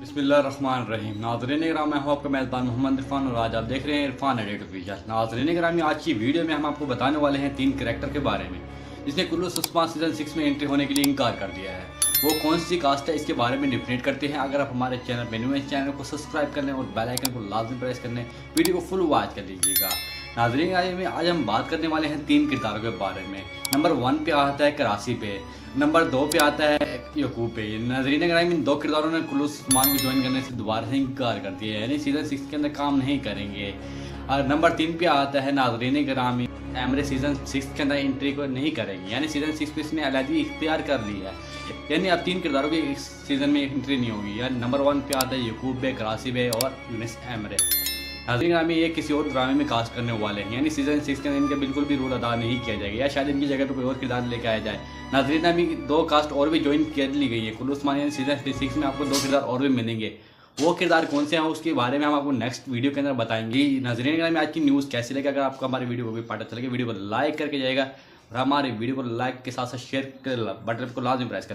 बिस्मिल्लाहिर्रहमानिर्रहीम। नाज़रीन कराम, मैं हूँ आपका मेज़बान मोहम्मद इरफान और आज आप देख रहे हैं इरफान एडिट ऑफिशियल। नाज़रीन कराम, आज की वीडियो में हम आपको बताने वाले हैं 3 करैक्टर के बारे में जिसने कुल्लूस उस्मान सीज़न 6 में एंट्री होने के लिए इनकार कर दिया है। वो कौन सी कास्ट है, इसके बारे में डिफिनेट करते हैं। अगर आप हमारे चैनल पर न्यू हैं, चैनल को सब्सक्राइब कर लें और बेल आइकन को लाजमी प्रेस कर लें। वीडियो को फुल वॉच कर लीजिएगा। नाज़रीन आज हम बात करने वाले हैं 3 किरदारों के बारे में। नंबर 1 पे आता है करासी पे, नंबर 2 पे आता है यकूब पे। नाज़रीन कराम, इन 2 किरदारों ने कुल्लूस उस्मान को ज्वाइन करने से दोबारा से इनकार कर दिया है, यानी सीज़न 6 के अंदर काम नहीं करेंगे। और नंबर 3 पे आता है नाज़रीन कराम, एमरे सीज़न 6 के अंदर एंट्री को नहीं करेंगे, यानी सीज़न 6 पे इसने अलहदी इख्तियार कर लिया है, यानी अब 3 किरदारों की इस सीज़न में एंट्री नहीं होगी। यानी नंबर 1 पे आता है यकूब बे, करासी बे और यूनिस एमरे। नाज़रीन ग्रामी, ये किसी और ड्रामे में कास्ट करने वाले हैं, यानी सीज़न 6 के अंदर इनका बिल्कुल भी रोल अदा नहीं किया जाएगा, या शायद इनकी जगह पर कोई और किरदार लेके आया जाए। नाज़रीन ग्रामी, 2 कास्ट और भी ज्वाइन कर ली गई है कुल्लूस उस्मान, यानी सीज़न 6 में आपको 2 किरदार और भी मिलेंगे। वो किरदार कौन से हैं उसके बारे में हम आपको नेक्स्ट वीडियो के अंदर बताएंगे। नाज़रीन ग्रामी, आज की न्यूज़ कैसी लगी? अगर आपको हमारी वीडियो को भी पता चलेगा, वीडियो को लाइक करके जाएगा और हमारे वीडियो को लाइक के साथ साथ शेयर कर बटन को लाजमी प्रेस कर लीजिए।